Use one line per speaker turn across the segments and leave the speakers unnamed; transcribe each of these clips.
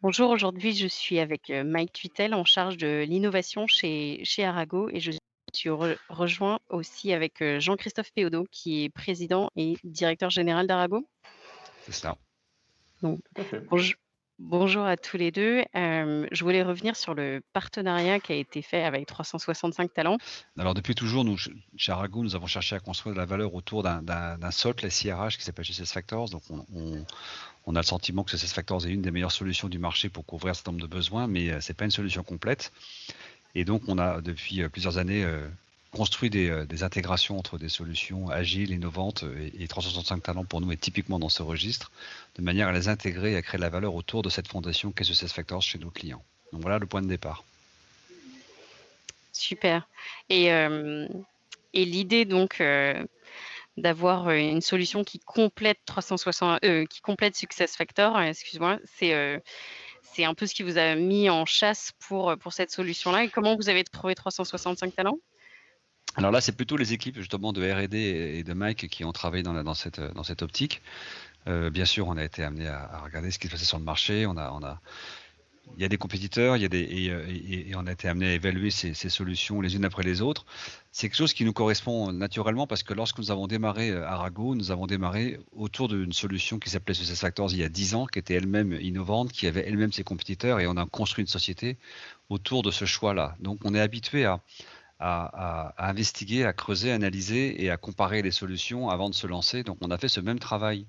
Bonjour, aujourd'hui je suis avec Mike Tuitel en charge de l'innovation chez Arago et je suis rejoint aussi avec Jean-Christophe Péodo qui est président et directeur général d'Arago.
C'est ça.
Donc,
Tout à fait.
bonj- bonjour à tous les deux. Je voulais revenir sur le partenariat qui a été fait avec 365 Talents.
Alors depuis toujours, nous, chez Arago, nous avons cherché à construire de la valeur autour d'un socle SIRH qui s'appelle SuccessFactors. Donc on a le sentiment que SuccessFactors est une des meilleures solutions du marché pour couvrir un certain nombre de besoins, mais ce n'est pas une solution complète. Et donc on a depuis plusieurs années construit des intégrations entre des solutions agiles, innovantes, et 365 Talents pour nous est typiquement dans ce registre, de manière à les intégrer et à créer de la valeur autour de cette fondation qu'est SuccessFactors chez nos clients. Donc voilà le point de départ.
Super. Et, euh, et l'idée donc d'avoir une solution qui complète 360, qui complète SuccessFactors, excuse-moi, c'est un peu ce qui vous a mis en chasse pour cette solution-là. Et comment vous avez trouvé 365 Talents?
Alors là, c'est plutôt les équipes justement de R&D et de Mike qui ont travaillé dans cette optique. Bien sûr, on a été amené à regarder ce qui se passait sur le marché. Il y a des compétiteurs, et on a été amené à évaluer ces solutions les unes après les autres. C'est quelque chose qui nous correspond naturellement parce que lorsque nous avons démarré Arago, nous avons démarré autour d'une solution qui s'appelait SuccessFactors il y a 10 ans, qui était elle-même innovante, qui avait elle-même ses compétiteurs, et on a construit une société autour de ce choix-là. Donc on est habitué à investiguer, à creuser, à analyser et à comparer les solutions avant de se lancer. Donc on a fait ce même travail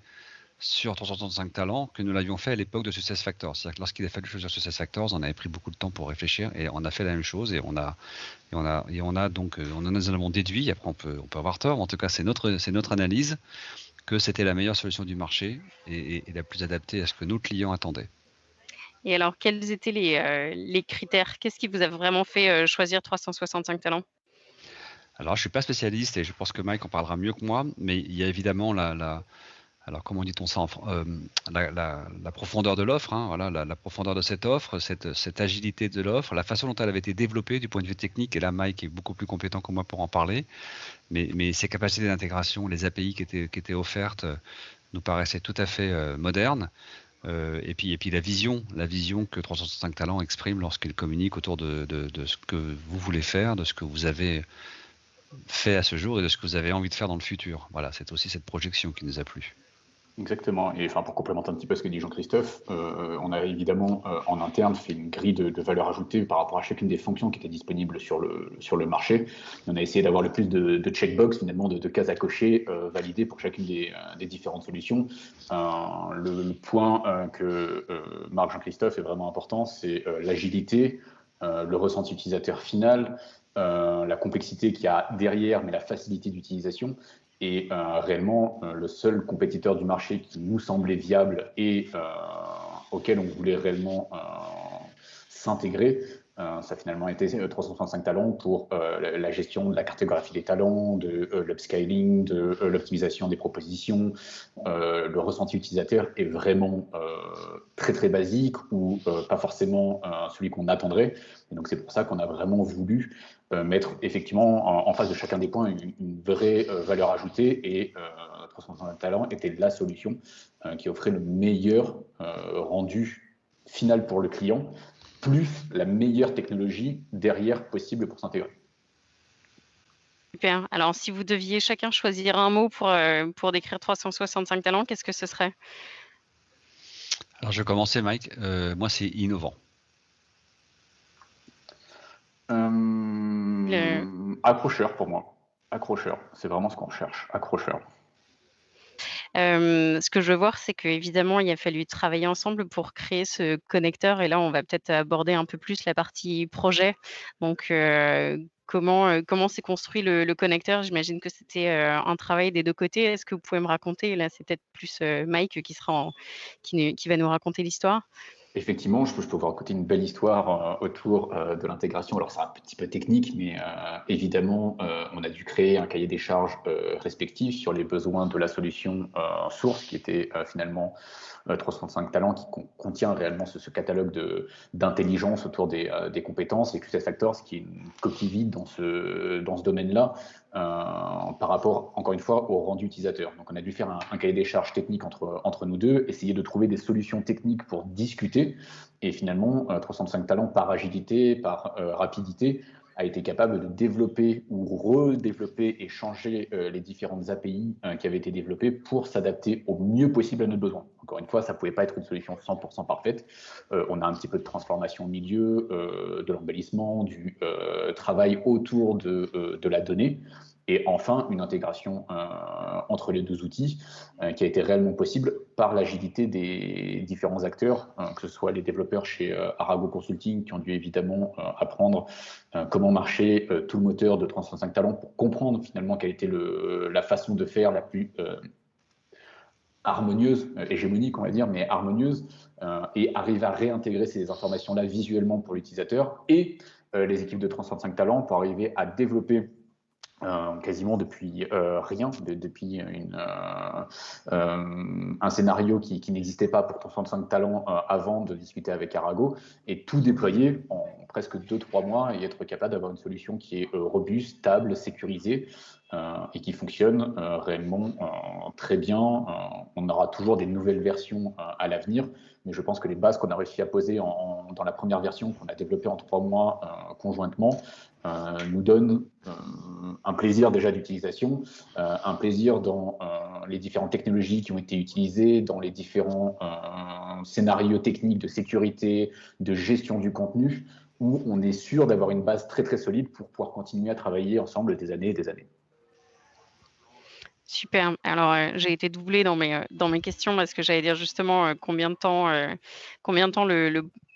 sur 365 Talents que nous l'avions fait à l'époque de SuccessFactors. C'est-à-dire que lorsqu'il a fallu choisir SuccessFactors, on avait pris beaucoup de temps pour réfléchir et on a fait la même chose, et on a donc on en avons déduit. Après on peut avoir tort, mais en tout cas c'est notre analyse que c'était la meilleure solution du marché et la plus adaptée à ce que nos clients attendaient.
Et alors, quels étaient les critères? Qu'est-ce qui vous a vraiment fait choisir 365 Talents?
Alors je suis pas spécialiste et je pense que Mike en parlera mieux que moi, mais il y a évidemment alors comment dit-on ça la profondeur de l'offre, hein, voilà, la profondeur de cette offre, cette agilité de l'offre, la façon dont elle avait été développée du point de vue technique, et là Mike est beaucoup plus compétent que moi pour en parler, mais ses capacités d'intégration, les API qui étaient offertes nous paraissaient tout à fait modernes, et puis la vision que 365 Talents exprime lorsqu'il communique autour de ce que vous voulez faire, de ce que vous avez fait à ce jour et de ce que vous avez envie de faire dans le futur. Voilà, c'est aussi cette projection qui nous a plu.
Exactement. Et enfin, pour complémenter un petit peu ce que dit Jean-Christophe, on a évidemment en interne fait une grille de valeur ajoutée par rapport à chacune des fonctions qui étaient disponibles sur le marché. Et on a essayé d'avoir le plus de checkbox, finalement, de cases à cocher validées pour chacune des différentes solutions. Le point que marque Jean-Christophe est vraiment important, c'est l'agilité, le ressenti utilisateur final, la complexité qu'il y a derrière, mais la facilité d'utilisation. Et réellement, le seul compétiteur du marché qui nous semblait viable et auquel on voulait réellement s'intégrer, ça a finalement été 365 Talents pour la gestion de la cartographie des talents, de l'upscaling, de l'optimisation des propositions. Le ressenti utilisateur est vraiment très très basique ou pas forcément celui qu'on attendrait. Et donc c'est pour ça qu'on a vraiment voulu mettre effectivement en face de chacun des points une vraie valeur ajoutée, et 365 Talents était la solution qui offrait le meilleur rendu final pour le client, plus la meilleure technologie derrière possible pour s'intégrer.
Super. Alors, si vous deviez chacun choisir un mot pour décrire 365 Talents, qu'est-ce que ce serait?
Alors je vais commencer, Mike. Moi, c'est innovant.
Le-
Accrocheur pour moi. Accrocheur, c'est vraiment ce qu'on cherche. Accrocheur.
Ce que je veux voir, c'est qu'évidemment, il a fallu travailler ensemble pour créer ce connecteur et là, on va peut-être aborder un peu plus la partie projet. Donc, comment s'est construit le connecteur? J'imagine que c'était, un travail des 2 côtés. Est-ce que vous pouvez me raconter? Là, c'est peut-être plus, Mike qui va nous raconter l'histoire.
Effectivement, je peux vous raconter une belle histoire autour de l'intégration. Alors, c'est un petit peu technique, mais évidemment, on a dû créer un cahier des charges respectif sur les besoins de la solution source, qui était finalement 365 Talents, qui contient réellement ce catalogue d'intelligence autour des compétences, et SuccessFactors, qui est une coquille vide dans ce domaine-là, par rapport, encore une fois, au rendu utilisateur. Donc, on a dû faire un cahier des charges technique entre nous deux, essayer de trouver des solutions techniques pour discuter. Et finalement, 365 Talents, par agilité, par rapidité, a été capable de développer ou redévelopper et changer les différentes API qui avaient été développées pour s'adapter au mieux possible à nos besoins. Encore une fois, ça ne pouvait pas être une solution 100% parfaite. On a un petit peu de transformation au milieu, de l'embellissement, du travail autour de la donnée. Et enfin, une intégration entre les deux outils qui a été réellement possible par l'agilité des différents acteurs, que ce soit les développeurs chez Arago Consulting qui ont dû évidemment apprendre comment marchait tout le moteur de 365 Talents pour comprendre finalement quelle était la façon de faire la plus harmonieuse, hégémonique on va dire, mais harmonieuse, et arriver à réintégrer ces informations-là visuellement pour l'utilisateur, et les équipes de 365 Talents pour arriver à développer quasiment depuis rien, depuis un scénario qui n'existait pas pour 365 Talents avant de discuter avec Arago, et tout déployer en presque 2-3 mois et être capable d'avoir une solution qui est robuste, stable, sécurisée et qui fonctionne réellement très bien. On aura toujours des nouvelles versions à l'avenir, mais je pense que les bases qu'on a réussi à poser dans la première version qu'on a développée en 3 mois conjointement nous donne un plaisir déjà d'utilisation, un plaisir dans les différentes technologies qui ont été utilisées, dans les différents scénarios techniques de sécurité, de gestion du contenu, où on est sûr d'avoir une base très très solide pour pouvoir continuer à travailler ensemble des années et des années.
Super. Alors, j'ai été doublée dans mes questions parce que j'allais dire justement, combien de temps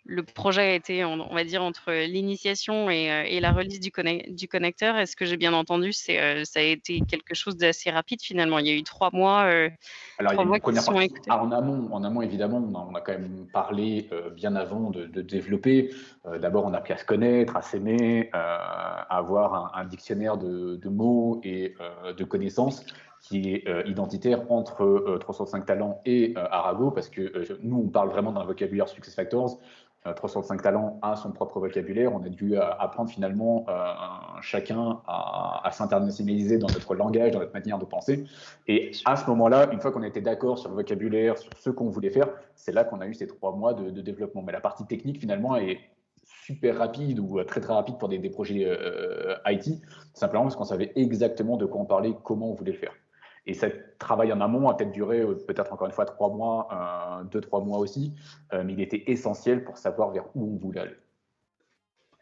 le projet a été, on va dire, entre l'initiation et la release du connecteur. Est-ce que j'ai bien entendu? Ça a été quelque chose d'assez rapide finalement? Il y a eu 3 mois,
Alors, il y
3
a
mois
une
qui se
première
sont
partie
écoulés?
en amont évidemment, on a quand même parlé bien avant de développer. D'abord, on a appris à se connaître, à s'aimer, à avoir un dictionnaire de mots et de connaissances qui est identitaire entre 365 Talents et Arago, parce que nous, on parle vraiment d'un vocabulaire SuccessFactors. 365 Talents a son propre vocabulaire. On a dû apprendre finalement chacun à s'internationaliser dans notre langage, dans notre manière de penser. Et à ce moment-là, une fois qu'on était d'accord sur le vocabulaire, sur ce qu'on voulait faire, c'est là qu'on a eu ces 3 mois de développement. Mais la partie technique, finalement, est super rapide ou très très rapide pour des projets IT, simplement parce qu'on savait exactement de quoi on parlait, comment on voulait le faire. Et ce travail en amont a peut-être duré peut-être encore une fois 3 mois, 2-3 mois aussi, mais il était essentiel pour savoir vers où on voulait aller.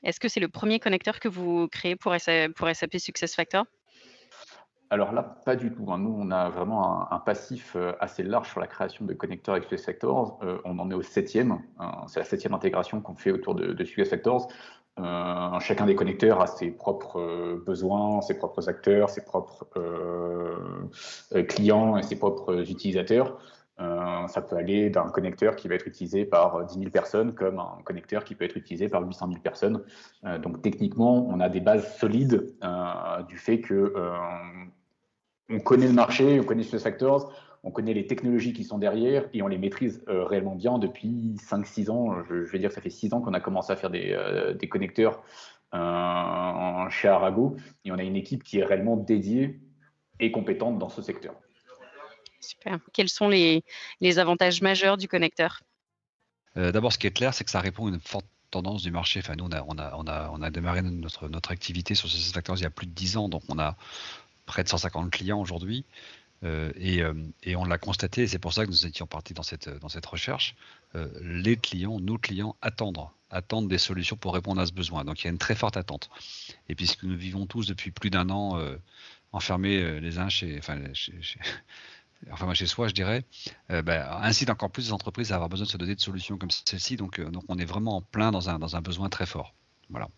Est-ce que c'est le premier connecteur que vous créez pour SAP SuccessFactors?
Alors là, pas du tout. Nous, on a vraiment un passif assez large sur la création de connecteurs avec SuccessFactors. On en est au 7e. C'est la 7e intégration qu'on fait autour de SuccessFactors. Chacun des connecteurs a ses propres besoins, ses propres acteurs, ses propres clients et ses propres utilisateurs. Ça peut aller d'un connecteur qui va être utilisé par 10 000 personnes comme un connecteur qui peut être utilisé par 800 000 personnes. Donc techniquement, on a des bases solides du fait que on connaît le marché, on connaît SuccessFactors, on connaît les technologies qui sont derrière et on les maîtrise réellement bien depuis 5-6 ans. Je vais dire que ça fait 6 ans qu'on a commencé à faire des connecteurs chez Arago et on a une équipe qui est réellement dédiée et compétente dans ce secteur.
Super. Quels sont les avantages majeurs du connecteur?
D'abord, ce qui est clair, c'est que ça répond à une forte tendance du marché. Enfin, nous, on a démarré notre activité sur SuccessFactors il y a plus de 10 ans, donc on a près de 150 clients aujourd'hui. Et on l'a constaté, et c'est pour ça que nous étions partis dans cette recherche. Les clients, nos clients attendent des solutions pour répondre à ce besoin. Donc il y a une très forte attente. Et puisque nous vivons tous depuis plus d'1 an enfermés les uns chez soi, je dirais, incite encore plus les entreprises à avoir besoin de se donner de solutions comme celle-ci. Donc on est vraiment en plein dans un besoin très fort. Voilà.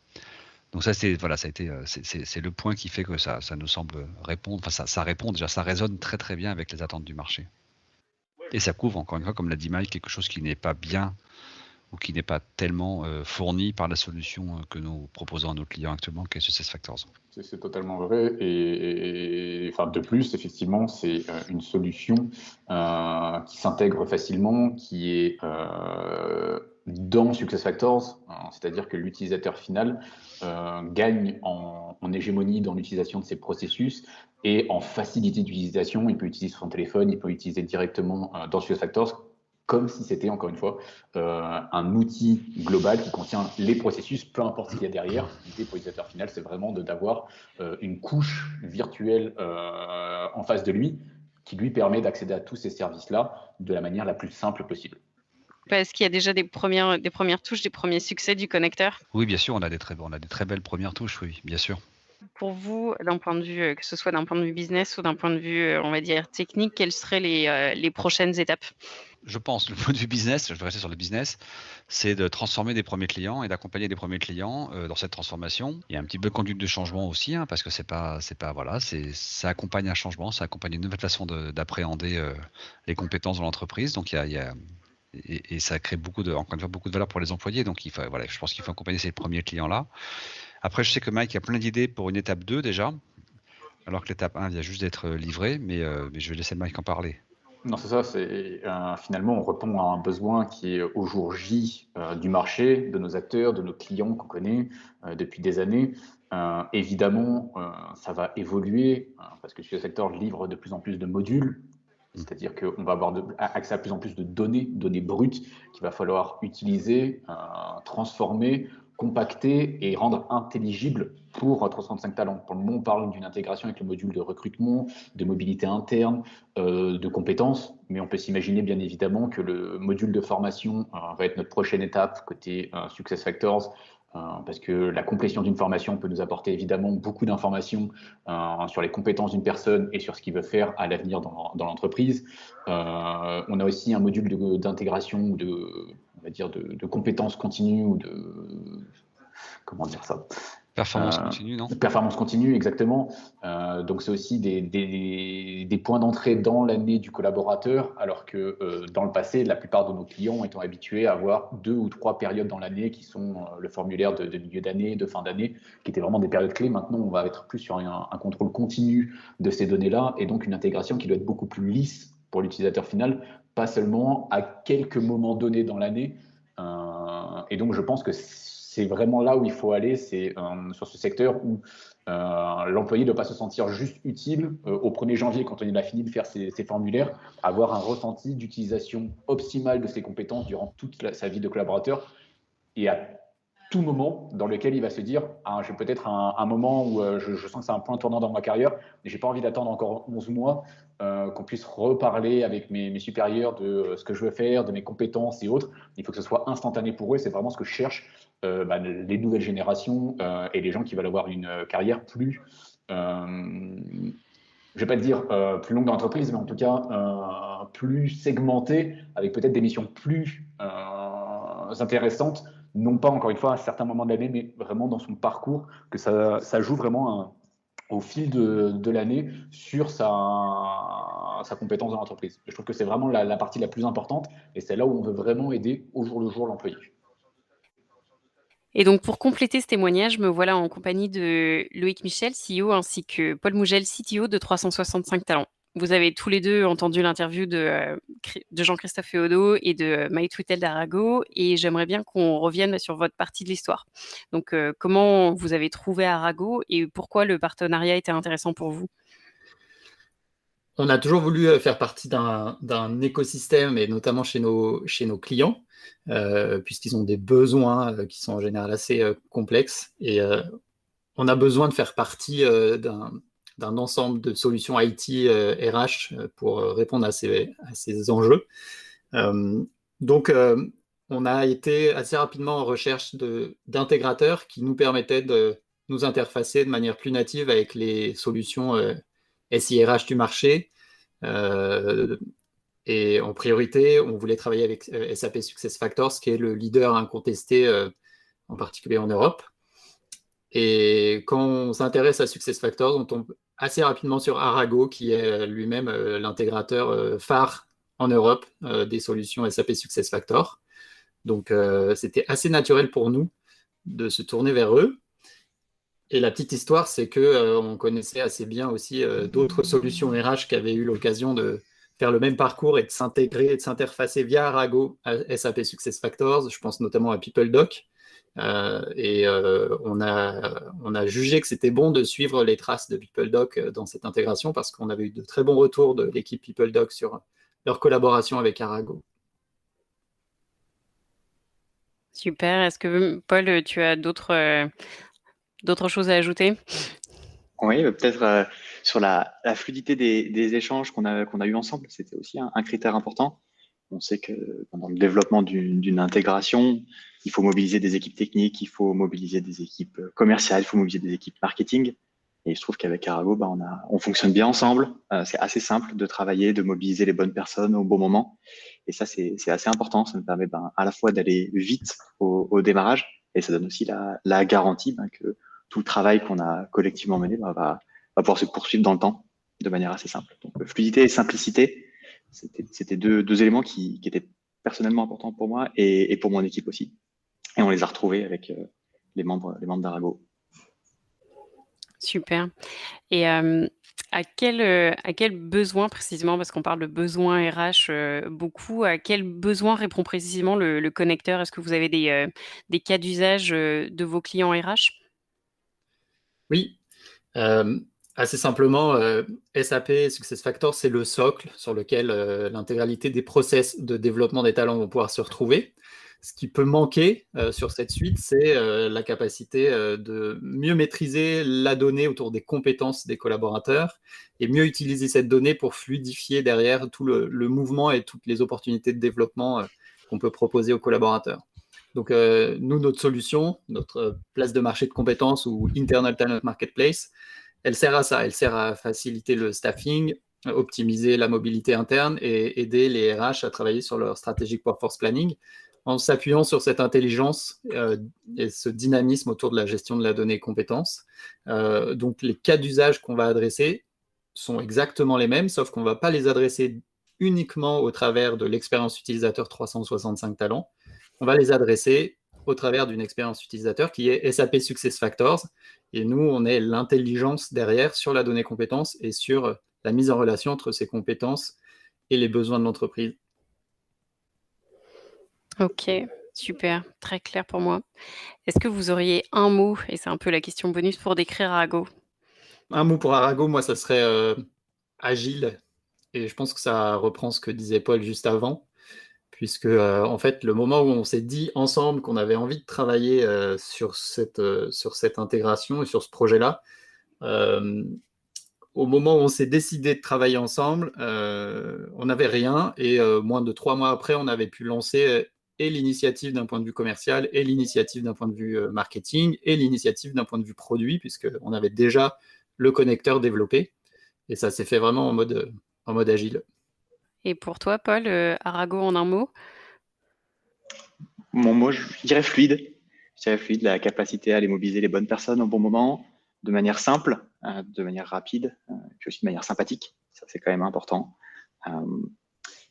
Donc ça, c'est le point qui fait que ça nous semble répondre. Enfin, ça répond déjà, ça résonne très très bien avec les attentes du marché. Et ça couvre encore une fois, comme l'a dit Mike, quelque chose qui n'est pas bien ou qui n'est pas tellement fourni par la solution que nous proposons à nos clients actuellement, qui est SuccessFactors.
C'est totalement vrai. Et enfin, de plus, effectivement, c'est une solution qui s'intègre facilement, qui est dans SuccessFactors, c'est-à-dire que l'utilisateur final gagne en hégémonie dans l'utilisation de ces processus et en facilité d'utilisation. Il peut utiliser son téléphone, il peut l'utiliser directement dans SuccessFactors, comme si c'était, encore une fois, un outil global qui contient les processus, peu importe ce qu'il y a derrière. L'idée pour l'utilisateur final, c'est vraiment d'avoir une couche virtuelle en face de lui qui lui permet d'accéder à tous ces services-là de la manière la plus simple possible.
Est-ce qu'il y a déjà des premières touches, des premiers succès du connecteur?
Oui, bien sûr, on a des très belles premières touches, oui, bien sûr.
Pour vous, d'un point de vue, que ce soit d'un point de vue business ou d'un point de vue, on va dire technique, quelles seraient les prochaines étapes?
Je pense, le point de vue business, je vais rester sur le business, c'est de transformer des premiers clients et d'accompagner des premiers clients dans cette transformation. Il y a un petit peu de conduite de changement aussi, hein, parce que voilà, ça accompagne un changement, ça accompagne une nouvelle façon d'appréhender les compétences dans l'entreprise. Donc et ça crée encore une fois, beaucoup de valeur pour les employés. Donc voilà, je pense qu'il faut accompagner ces premiers clients-là. Après, je sais que Mike a plein d'idées pour une étape 2 déjà, alors que l'étape 1 vient juste d'être livrée, mais je vais laisser Mike en parler.
Non, c'est ça. Finalement, on répond à un besoin qui est au jour J du marché, de nos acteurs, de nos clients qu'on connaît depuis des années. Évidemment, ça va évoluer parce que ce secteur livre de plus en plus de modules. C'est-à-dire qu'on va avoir accès à plus en plus de données brutes qu'il va falloir utiliser, transformer, compacter et rendre intelligibles pour 365 Talents. Pour le moment, on parle d'une intégration avec le module de recrutement, de mobilité interne, de compétences, mais on peut s'imaginer bien évidemment que le module de formation va être notre prochaine étape côté SuccessFactors, parce que la complétion d'une formation peut nous apporter évidemment beaucoup d'informations sur les compétences d'une personne et sur ce qu'il veut faire à l'avenir dans l'entreprise. On a aussi un module d'intégration on va dire de compétences continues ou comment dire ça,
Performance continue, non?
Performance continue, exactement. Donc, c'est aussi des points d'entrée dans l'année du collaborateur, alors que dans le passé, la plupart de nos clients étant habitués à avoir 2 ou 3 périodes dans l'année qui sont le formulaire de milieu d'année, de fin d'année, qui étaient vraiment des périodes clés. Maintenant, on va être plus sur un contrôle continu de ces données-là et donc une intégration qui doit être beaucoup plus lisse pour l'utilisateur final, pas seulement à quelques moments donnés dans l'année. Et donc, je pense que c'est vraiment là où il faut aller, c'est sur ce secteur où l'employé ne doit pas se sentir juste utile au 1er janvier quand il a fini de faire ses formulaires, avoir un ressenti d'utilisation optimale de ses compétences durant toute sa vie de collaborateur et à tout moment dans lequel il va se dire j'ai peut-être un moment où je sens que c'est un point tournant dans ma carrière, mais j'ai pas envie d'attendre encore 11 mois qu'on puisse reparler avec mes supérieurs de ce que je veux faire, de mes compétences et autres. Il faut que ce soit instantané pour eux. C'est vraiment ce que cherchent les nouvelles générations et les gens qui veulent avoir une carrière plus, je ne vais pas te dire plus longue dans l'entreprise, mais en tout cas plus segmentée, avec peut-être des missions plus intéressantes, non pas encore une fois à certains moments de l'année, mais vraiment dans son parcours, que ça joue vraiment au fil de l'année sur sa compétence dans l'entreprise. Je trouve que c'est vraiment la partie la plus importante et c'est là où on veut vraiment aider au jour le jour l'employé.
Et donc, pour compléter ce témoignage, me voilà en compagnie de Loïc Michel, CEO, ainsi que Paul Mougel, CTO de 365 Talents. Vous avez tous les deux entendu l'interview de Jean-Christophe Féodo et de Maï Twitel d'Arago, et j'aimerais bien qu'on revienne sur votre partie de l'histoire. Donc, comment vous avez trouvé Arago et pourquoi le partenariat était intéressant pour vous?
On a toujours voulu faire partie d'un écosystème, et notamment chez nos clients, puisqu'ils ont des besoins qui sont en général assez complexes. Et on a besoin de faire partie d'un ensemble de solutions IT RH pour répondre à ces enjeux. Donc, on a été assez rapidement en recherche d'intégrateurs qui nous permettaient de nous interfacer de manière plus native avec les solutions SIRH du marché. Et en priorité, on voulait travailler avec SAP SuccessFactors, qui est le leader incontesté, en particulier en Europe. Et quand on s'intéresse à SuccessFactors, on tombe assez rapidement sur Arago, qui est lui-même l'intégrateur phare en Europe des solutions SAP SuccessFactors. Donc, c'était assez naturel pour nous de se tourner vers eux. Et la petite histoire, c'est qu'on connaissait assez bien aussi d'autres solutions RH qui avaient eu l'occasion de faire le même parcours et de s'intégrer et de s'interfacer via Arago à SAP SuccessFactors. Je pense notamment à PeopleDoc. On a jugé que c'était bon de suivre les traces de PeopleDoc dans cette intégration parce qu'on avait eu de très bons retours de l'équipe PeopleDoc sur leur collaboration avec Arago.
Super. Est-ce que, Paul, tu as d'autres choses à ajouter?
Oui, peut-être sur la fluidité des échanges qu'on a eu ensemble, c'était aussi un critère important. On sait que pendant le développement d'une intégration, il faut mobiliser des équipes techniques, il faut mobiliser des équipes commerciales, il faut mobiliser des équipes marketing. Et je trouve qu'avec Arago, on fonctionne bien ensemble. C'est assez simple de travailler, de mobiliser les bonnes personnes au bon moment. Et ça, c'est assez important. Ça nous permet à la fois d'aller vite au démarrage, et ça donne aussi la garantie que tout le travail qu'on a collectivement mené va pouvoir se poursuivre dans le temps de manière assez simple. Donc, fluidité et simplicité, c'était deux éléments qui étaient personnellement importants pour moi et pour mon équipe aussi. Et on les a retrouvés avec les membres d'Arago.
Super. Et à quel besoin précisément, parce qu'on parle de besoin RH beaucoup, à quel besoin répond précisément le connecteur? Est-ce que vous avez des cas d'usage de vos clients RH?
Oui, assez simplement, SAP SuccessFactors, c'est le socle sur lequel l'intégralité des process de développement des talents vont pouvoir se retrouver. Ce qui peut manquer sur cette suite, c'est la capacité de mieux maîtriser la donnée autour des compétences des collaborateurs et mieux utiliser cette donnée pour fluidifier derrière tout le mouvement et toutes les opportunités de développement qu'on peut proposer aux collaborateurs. Donc, nous, notre solution, notre place de marché de compétences ou Internal Talent Marketplace, elle sert à ça. Elle sert à faciliter le staffing, optimiser la mobilité interne et aider les RH à travailler sur leur strategic workforce planning en s'appuyant sur cette intelligence et ce dynamisme autour de la gestion de la donnée compétences. Donc, les cas d'usage qu'on va adresser sont exactement les mêmes, sauf qu'on ne va pas les adresser uniquement au travers de l'expérience utilisateur 365 talents. On va les adresser au travers d'une expérience utilisateur qui est SAP SuccessFactors. Et nous, on est l'intelligence derrière sur la donnée compétences et sur la mise en relation entre ces compétences et les besoins de l'entreprise.
Ok, super, très clair pour moi. Est-ce que vous auriez un mot, et c'est un peu la question bonus, pour décrire Arago?
Un mot pour Arago, moi, ça serait agile. Et je pense que ça reprend ce que disait Paul juste avant, puisque en fait, le moment où on s'est dit ensemble qu'on avait envie de travailler sur cette intégration et sur ce projet-là, au moment où on s'est décidé de travailler ensemble, on n'avait rien et moins de 3 mois après, on avait pu lancer et l'initiative d'un point de vue commercial et l'initiative d'un point de vue marketing et l'initiative d'un point de vue produit, puisqu'on avait déjà le connecteur développé et ça s'est fait vraiment en mode agile.
Et pour toi, Paul, Arago en un mot?
Mon mot, je dirais fluide. Je dirais fluide, la capacité à aller mobiliser les bonnes personnes au bon moment, de manière simple, de manière rapide, puis aussi de manière sympathique. Ça, c'est quand même important.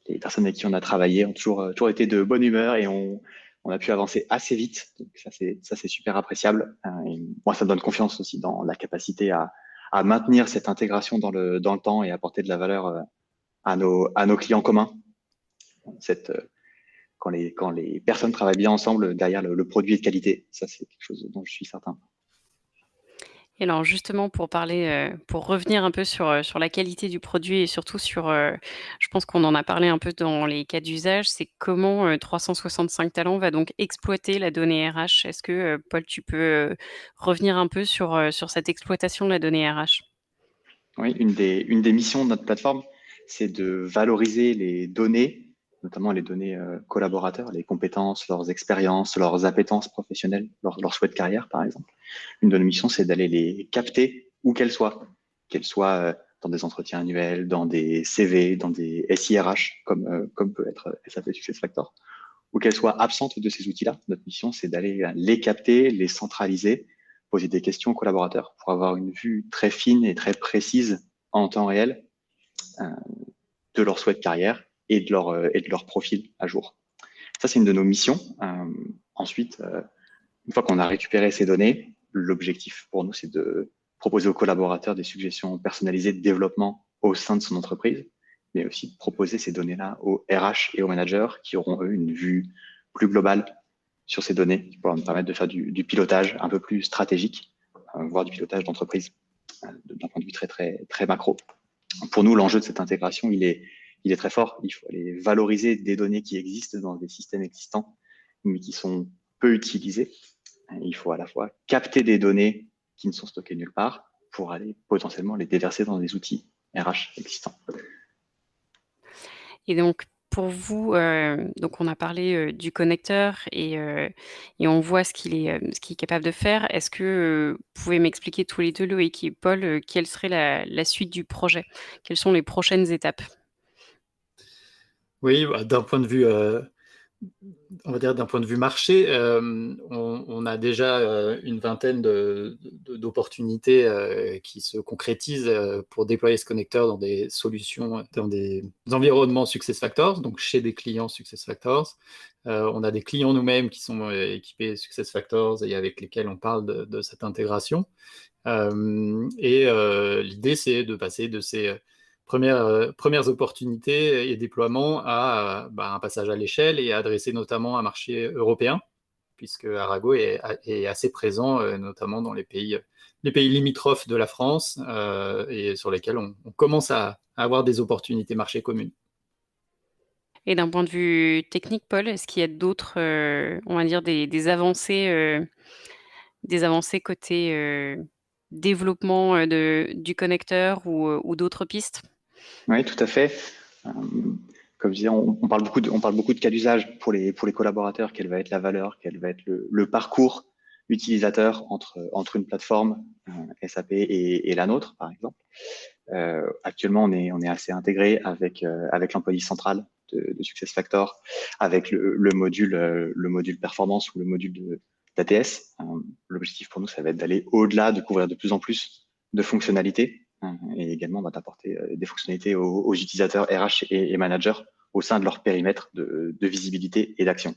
Les personnes avec qui on a travaillé ont toujours été de bonne humeur et on a pu avancer assez vite. Donc ça, c'est super appréciable. Et moi, ça me donne confiance aussi dans la capacité à maintenir cette intégration dans le temps et apporter de la valeur à nos clients communs. Quand les personnes travaillent bien ensemble derrière le produit est de qualité, ça c'est quelque chose dont je suis certain.
Et alors justement pour parler, pour revenir un peu sur la qualité du produit et surtout sur, je pense qu'on en a parlé un peu dans les cas d'usage, c'est comment 365 Talents va donc exploiter la donnée RH? Est-ce que, Paul, tu peux revenir un peu sur cette exploitation de la donnée RH?
Oui, une des missions de notre plateforme, c'est de valoriser les données, notamment les données collaborateurs, les compétences, leurs expériences, leurs appétences professionnelles, leur souhait de carrière, par exemple. Une de nos missions, c'est d'aller les capter où qu'elles soient dans des entretiens annuels, dans des CV, dans des SIRH, comme peut être SAP SuccessFactors, ou qu'elles soient absentes de ces outils-là. Notre mission, c'est d'aller les capter, les centraliser, poser des questions aux collaborateurs pour avoir une vue très fine et très précise en temps réel de leur souhait de carrière et de leur profil à jour. Ça, c'est une de nos missions. Ensuite, une fois qu'on a récupéré ces données, l'objectif pour nous, c'est de proposer aux collaborateurs des suggestions personnalisées de développement au sein de son entreprise. mais aussi proposer ces données-là aux RH et aux managers qui auront, eux, une vue plus globale sur ces données, qui pourra nous permettre de faire du pilotage un peu plus stratégique, voire du pilotage d'entreprise, d'un point de vue très, très, très macro. Pour nous, l'enjeu de cette intégration, il est très fort. Il faut aller valoriser des données qui existent dans des systèmes existants, mais qui sont peu utilisées. Il faut à la fois capter des données qui ne sont stockées nulle part pour aller potentiellement les déverser dans des outils RH existants.
Et donc, pour vous, donc on a parlé du connecteur et on voit ce qu'il est capable de faire. Est-ce que vous pouvez m'expliquer tous les deux, Loïc et Paul, quelle serait la suite du projet? Quelles sont les prochaines étapes?
Oui, d'un point de vue, on va dire d'un point de vue marché, on a déjà une vingtaine d'opportunités qui se concrétisent pour déployer ce connecteur dans des solutions, dans des environnements SuccessFactors, donc chez des clients SuccessFactors. On a des clients nous-mêmes qui sont équipés SuccessFactors et avec lesquels on parle de cette intégration. L'idée, c'est de passer de ces premières opportunités et déploiements à un passage à l'échelle et à adresser notamment un marché européen, puisque Arago est assez présent, notamment dans les pays limitrophes de la France et sur lesquels on commence à avoir des opportunités marché communes.
Et d'un point de vue technique, Paul, est-ce qu'il y a d'autres, on va dire des avancées côté développement du connecteur ou d'autres pistes?
Oui, tout à fait. Comme je disais, on parle beaucoup de cas d'usage pour les collaborateurs. Quelle va être la valeur, quel va être le parcours utilisateur entre une plateforme SAP et la nôtre, par exemple. Actuellement, on est assez intégré avec l'employé central de SuccessFactors, avec le module performance ou le module d'ATS. L'objectif pour nous, ça va être d'aller au-delà, de couvrir de plus en plus de fonctionnalités et également d'apporter des fonctionnalités aux utilisateurs RH et managers au sein de leur périmètre de visibilité et d'action.